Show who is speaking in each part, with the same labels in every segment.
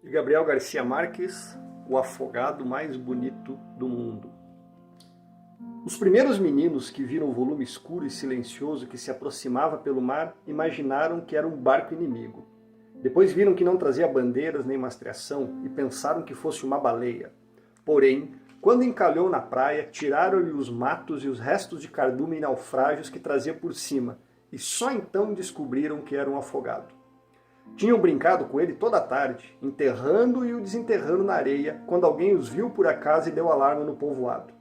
Speaker 1: De Gabriel Garcia Marques, o afogado mais bonito do mundo. Os primeiros meninos que viram o volume escuro e silencioso que se aproximava pelo mar imaginaram que era um barco inimigo. Depois viram que não trazia bandeiras nem mastreação e pensaram que fosse uma baleia. Porém, quando encalhou na praia, tiraram-lhe os matos e os restos de cardume e naufrágios que trazia por cima, e só então descobriram que era um afogado. Tinham brincado com ele toda a tarde, enterrando e o desenterrando na areia, quando alguém os viu por acaso e deu alarme no povoado.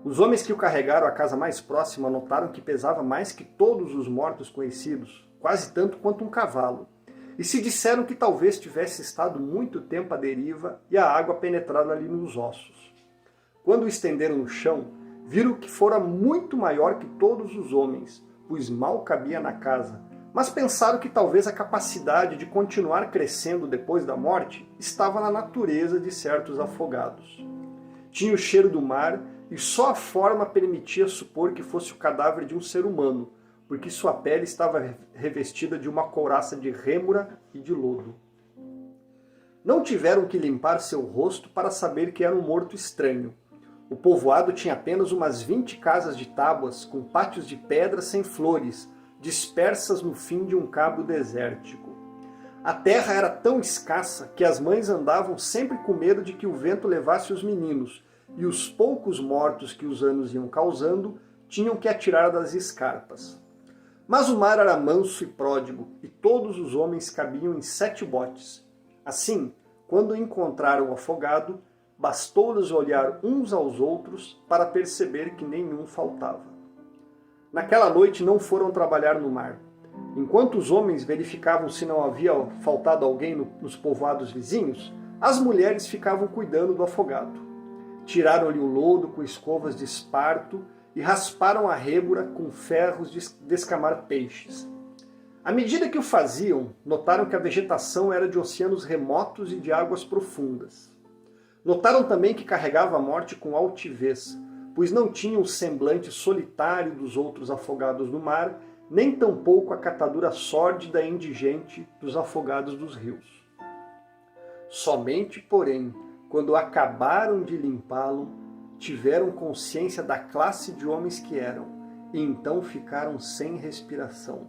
Speaker 1: Os homens que o carregaram à casa mais próxima notaram que pesava mais que todos os mortos conhecidos, quase tanto quanto um cavalo, e se disseram que talvez tivesse estado muito tempo à deriva e a água penetrado ali nos ossos. Quando o estenderam no chão, viram que fora muito maior que todos os homens, pois mal cabia na casa, mas pensaram que talvez a capacidade de continuar crescendo depois da morte estava na natureza de certos afogados. Tinha o cheiro do mar e só a forma permitia supor que fosse o cadáver de um ser humano, porque sua pele estava revestida de uma couraça de rêmora e de lodo. Não tiveram que limpar seu rosto para saber que era um morto estranho. O povoado tinha apenas umas 20 casas de tábuas com pátios de pedra sem flores, dispersas no fim de um cabo desértico. A terra era tão escassa que as mães andavam sempre com medo de que o vento levasse os meninos, e os poucos mortos que os anos iam causando tinham que atirar das escarpas. Mas o mar era manso e pródigo, e todos os homens cabiam em 7 botes. Assim, quando encontraram o afogado, bastou-lhes olhar uns aos outros para perceber que nenhum faltava. Naquela noite não foram trabalhar no mar. Enquanto os homens verificavam se não havia faltado alguém nos povoados vizinhos, as mulheres ficavam cuidando do afogado. Tiraram-lhe o lodo com escovas de esparto e rasparam a rêmora com ferros de descamar peixes. À medida que o faziam, notaram que a vegetação era de oceanos remotos e de águas profundas. Notaram também que carregava a morte com altivez, pois não tinha o semblante solitário dos outros afogados no mar, nem tampouco a catadura sórdida e indigente dos afogados dos rios. Somente, porém, quando acabaram de limpá-lo, tiveram consciência da classe de homens que eram, e então ficaram sem respiração.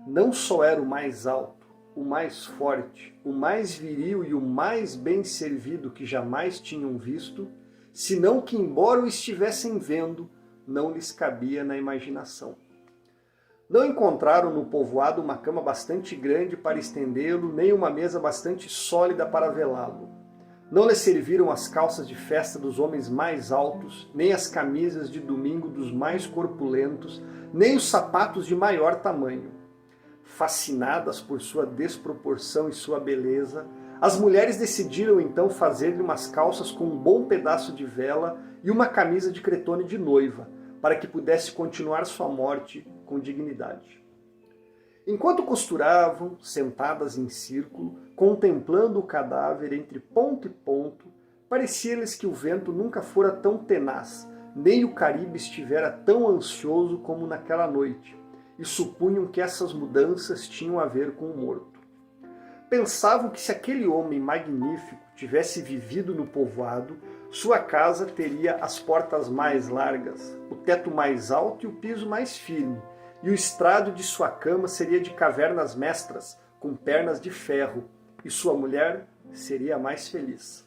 Speaker 1: Não só era o mais alto, o mais forte, o mais viril e o mais bem servido que jamais tinham visto, senão que, embora o estivessem vendo, não lhes cabia na imaginação. Não encontraram no povoado uma cama bastante grande para estendê-lo, nem uma mesa bastante sólida para velá-lo. Não lhes serviram as calças de festa dos homens mais altos, nem as camisas de domingo dos mais corpulentos, nem os sapatos de maior tamanho. Fascinadas por sua desproporção e sua beleza, as mulheres decidiram então fazer-lhe umas calças com um bom pedaço de vela e uma camisa de cretone de noiva, para que pudesse continuar sua morte com dignidade. Enquanto costuravam, sentadas em círculo, contemplando o cadáver entre ponto e ponto, parecia-lhes que o vento nunca fora tão tenaz, nem o Caribe estivera tão ansioso como naquela noite, e supunham que essas mudanças tinham a ver com o morto. Pensavam que se aquele homem magnífico tivesse vivido no povoado, sua casa teria as portas mais largas, o teto mais alto e o piso mais firme, e o estrado de sua cama seria de cavernas mestras, com pernas de ferro, e sua mulher seria mais feliz.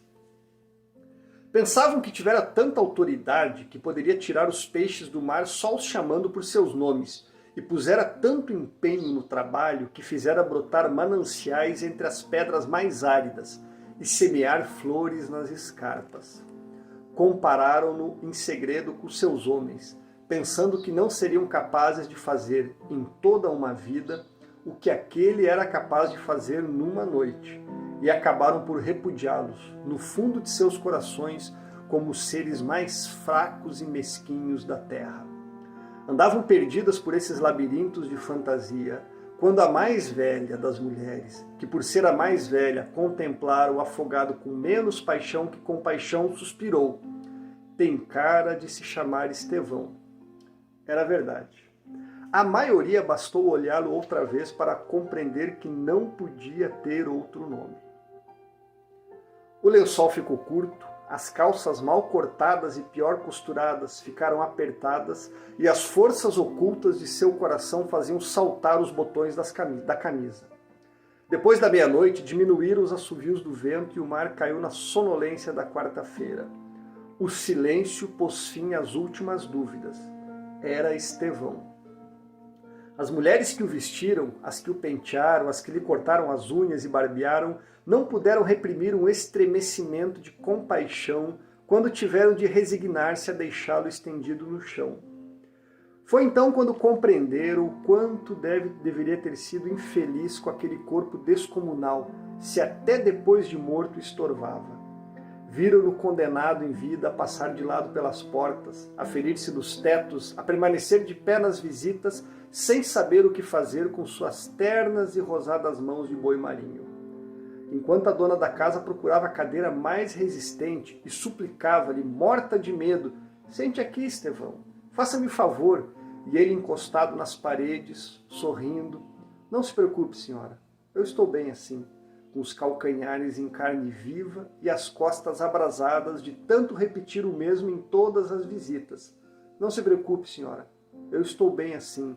Speaker 1: Pensavam que tivera tanta autoridade que poderia tirar os peixes do mar só os chamando por seus nomes, e pusera tanto empenho no trabalho que fizera brotar mananciais entre as pedras mais áridas e semear flores nas escarpas. Compararam-no em segredo com seus homens, pensando que não seriam capazes de fazer em toda uma vida o que aquele era capaz de fazer numa noite, e acabaram por repudiá-los, no fundo de seus corações, como os seres mais fracos e mesquinhos da terra. Andavam perdidas por esses labirintos de fantasia, quando a mais velha das mulheres, que por ser a mais velha contemplara o afogado com menos paixão que compaixão, suspirou: "Tem cara de se chamar Estevão." Era verdade. A maioria bastou olhá-lo outra vez para compreender que não podia ter outro nome. O lençol ficou curto, as calças mal cortadas e pior costuradas ficaram apertadas e as forças ocultas de seu coração faziam saltar os botões da camisa. Depois da meia-noite, diminuíram os assovios do vento e o mar caiu na sonolência da quarta-feira. O silêncio pôs fim às últimas dúvidas. Era Estevão. As mulheres que o vestiram, as que o pentearam, as que lhe cortaram as unhas e barbearam, não puderam reprimir um estremecimento de compaixão quando tiveram de resignar-se a deixá-lo estendido no chão. Foi então quando compreenderam o quanto deveria ter sido infeliz com aquele corpo descomunal, se até depois de morto estorvava. Viram-no condenado em vida a passar de lado pelas portas, a ferir-se nos tetos, a permanecer de pé nas visitas, sem saber o que fazer com suas ternas e rosadas mãos de boi marinho. Enquanto a dona da casa procurava a cadeira mais resistente e suplicava-lhe, morta de medo, sente aqui, Estevão, faça-me favor. E ele encostado nas paredes, sorrindo, não se preocupe, senhora, eu estou bem assim, com os calcanhares em carne viva e as costas abrasadas de tanto repetir o mesmo em todas as visitas. Não se preocupe, senhora, eu estou bem assim,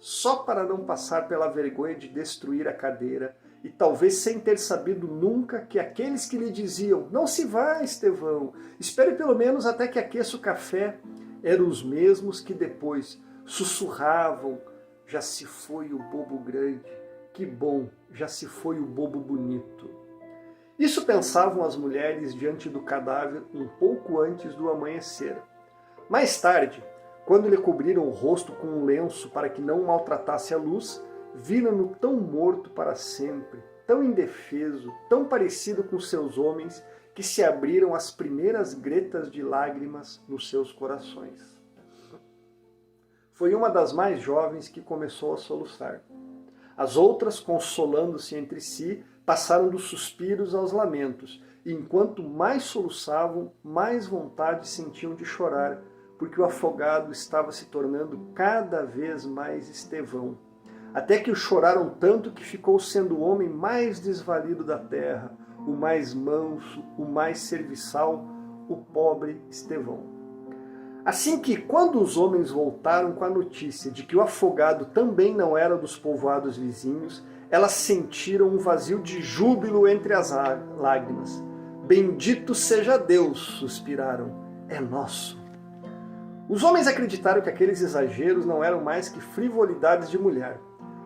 Speaker 1: só para não passar pela vergonha de destruir a cadeira, e talvez sem ter sabido nunca que aqueles que lhe diziam, não se vá, Estevão, espere pelo menos até que aqueça o café, eram os mesmos que depois sussurravam, já se foi o bobo grande, que bom, já se foi o bobo bonito. Isso pensavam as mulheres diante do cadáver um pouco antes do amanhecer. Mais tarde, quando lhe cobriram o rosto com um lenço para que não maltratasse a luz, viram-no tão morto para sempre, tão indefeso, tão parecido com seus homens, que se abriram as primeiras gretas de lágrimas nos seus corações. Foi uma das mais jovens que começou a soluçar. As outras, consolando-se entre si, passaram dos suspiros aos lamentos, e enquanto mais soluçavam, mais vontade sentiam de chorar, porque o afogado estava se tornando cada vez mais Estevão, até que o choraram tanto que ficou sendo o homem mais desvalido da terra, o mais manso, o mais serviçal, o pobre Estevão. Assim que, quando os homens voltaram com a notícia de que o afogado também não era dos povoados vizinhos, elas sentiram um vazio de júbilo entre as lágrimas. Bendito seja Deus, suspiraram, é nosso. Os homens acreditaram que aqueles exageros não eram mais que frivolidades de mulher.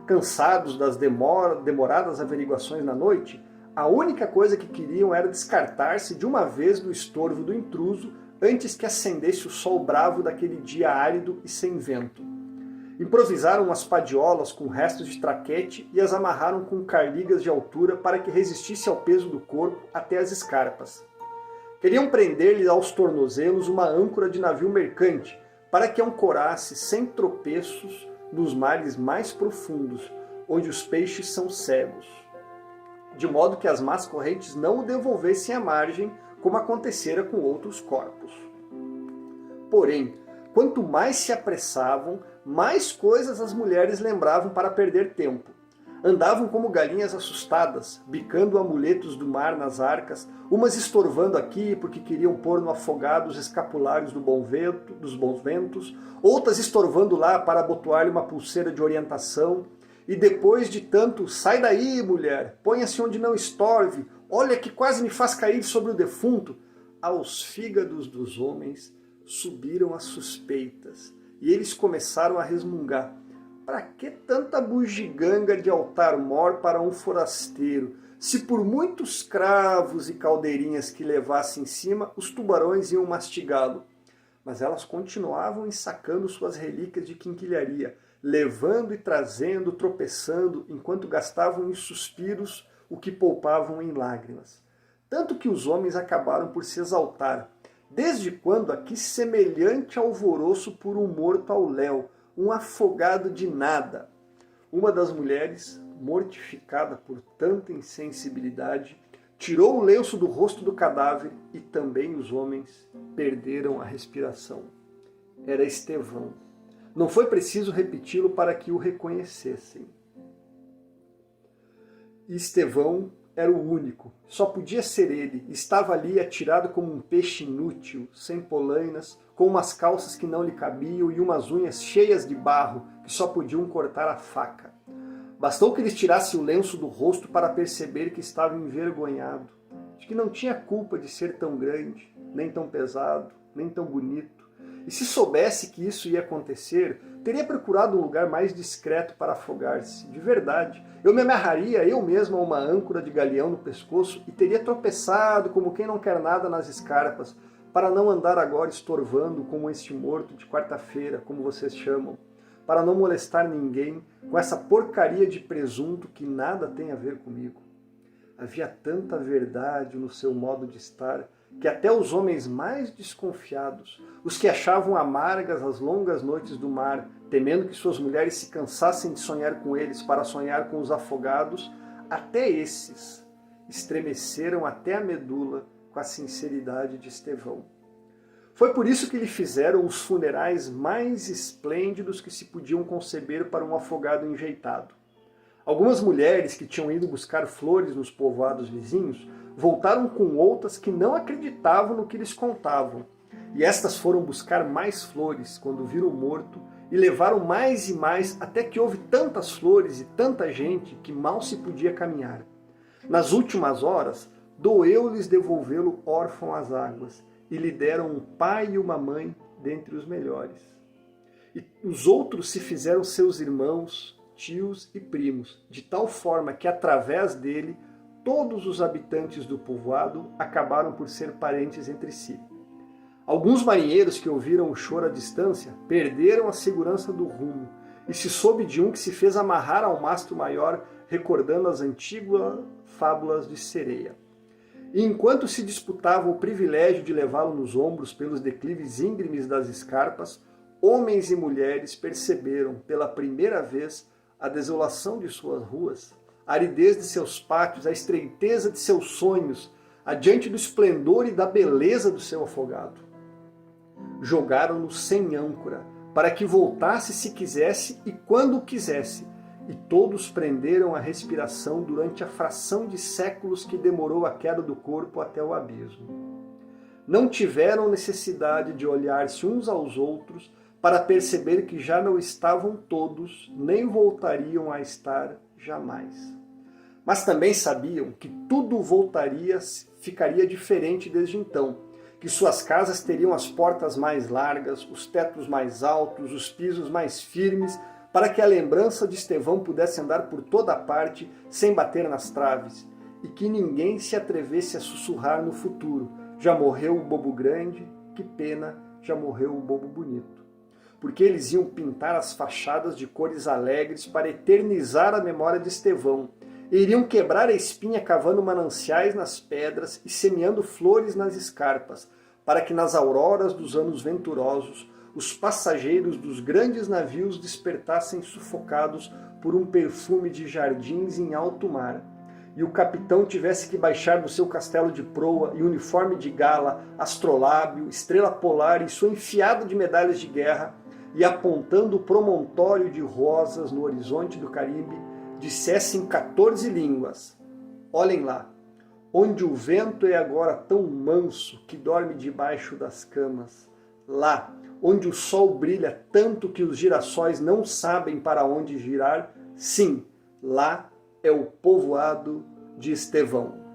Speaker 1: Cansados das demoradas averiguações na noite, a única coisa que queriam era descartar-se de uma vez do estorvo do intruso antes que acendesse o sol bravo daquele dia árido e sem vento. Improvisaram umas padiolas com restos de traquete e as amarraram com carligas de altura para que resistisse ao peso do corpo até as escarpas. Queriam prender-lhe aos tornozelos uma âncora de navio mercante para que ancorasse sem tropeços nos mares mais profundos, onde os peixes são cegos, de modo que as más correntes não o devolvessem à margem, como acontecera com outros corpos. Porém, quanto mais se apressavam, mais coisas as mulheres lembravam para perder tempo. Andavam como galinhas assustadas, bicando amuletos do mar nas arcas, umas estorvando aqui porque queriam pôr no afogado os escapulários dos bons ventos, outras estorvando lá para abotoar-lhe uma pulseira de orientação, e depois de tanto, sai daí, mulher, ponha-se onde não estorve, olha que quase me faz cair sobre o defunto, aos fígados dos homens subiram as suspeitas, e eles começaram a resmungar. Para que tanta bugiganga de altar-mor para um forasteiro, se por muitos cravos e caldeirinhas que levasse em cima, os tubarões iam mastigá-lo? Mas elas continuavam ensacando suas relíquias de quinquilharia, levando e trazendo, tropeçando, enquanto gastavam em suspiros o que poupavam em lágrimas. Tanto que os homens acabaram por se exaltar. Desde quando aqui semelhante alvoroço por um morto ao léu, um afogado de nada? Uma das mulheres, mortificada por tanta insensibilidade, tirou o lenço do rosto do cadáver e também os homens perderam a respiração. Era Estevão. Não foi preciso repeti-lo para que o reconhecessem. Estevão era o único, só podia ser ele, estava ali atirado como um peixe inútil, sem polainas, com umas calças que não lhe cabiam e umas unhas cheias de barro que só podiam cortar a faca. Bastou que lhes tirasse o lenço do rosto para perceber que estava envergonhado, de que não tinha culpa de ser tão grande, nem tão pesado, nem tão bonito. E se soubesse que isso ia acontecer, teria procurado um lugar mais discreto para afogar-se, de verdade. Eu me amarraria eu mesmo a uma âncora de galeão no pescoço e teria tropeçado como quem não quer nada nas escarpas, para não andar agora estorvando como este morto de quarta-feira, como vocês chamam, para não molestar ninguém com essa porcaria de presunto que nada tem a ver comigo. Havia tanta verdade no seu modo de estar, que até os homens mais desconfiados, os que achavam amargas as longas noites do mar, temendo que suas mulheres se cansassem de sonhar com eles para sonhar com os afogados, até esses estremeceram até a medula com a sinceridade de Estevão. Foi por isso que lhe fizeram os funerais mais esplêndidos que se podiam conceber para um afogado enjeitado. Algumas mulheres que tinham ido buscar flores nos povoados vizinhos voltaram com outras que não acreditavam no que lhes contavam. E estas foram buscar mais flores quando viram o morto e levaram mais e mais até que houve tantas flores e tanta gente que mal se podia caminhar. Nas últimas horas, doeu-lhes devolvê-lo órfão às águas e lhe deram um pai e uma mãe dentre os melhores. E os outros se fizeram seus irmãos, tios e primos, de tal forma que através dele todos os habitantes do povoado acabaram por ser parentes entre si. Alguns marinheiros que ouviram o choro à distância perderam a segurança do rumo, e se soube de um que se fez amarrar ao mastro maior, recordando as antigas fábulas de sereia. E enquanto se disputavam o privilégio de levá-lo nos ombros pelos declives íngremes das escarpas, homens e mulheres perceberam pela primeira vez a desolação de suas ruas, a aridez de seus pátios, a estreiteza de seus sonhos, adiante do esplendor e da beleza do seu afogado. Jogaram-no sem âncora, para que voltasse se quisesse e quando quisesse, e todos prenderam a respiração durante a fração de séculos que demorou a queda do corpo até o abismo. Não tiveram necessidade de olhar-se uns aos outros para perceber que já não estavam todos, nem voltariam a estar jamais. Mas também sabiam que tudo ficaria diferente desde então, que suas casas teriam as portas mais largas, os tetos mais altos, os pisos mais firmes, para que a lembrança de Estevão pudesse andar por toda parte sem bater nas traves, e que ninguém se atrevesse a sussurrar no futuro: já morreu o bobo grande, que pena, já morreu o bobo bonito. Porque eles iam pintar as fachadas de cores alegres para eternizar a memória de Estevão, e iriam quebrar a espinha cavando mananciais nas pedras e semeando flores nas escarpas, para que nas auroras dos anos venturosos os passageiros dos grandes navios despertassem sufocados por um perfume de jardins em alto mar, e o capitão tivesse que baixar do seu castelo de proa e uniforme de gala, astrolábio, estrela polar e sua enfiada de medalhas de guerra, e apontando o promontório de rosas no horizonte do Caribe, dissesse em 14 línguas: olhem lá, onde o vento é agora tão manso que dorme debaixo das camas, lá, onde o sol brilha tanto que os girassóis não sabem para onde girar, sim, lá é o povoado de Estevão.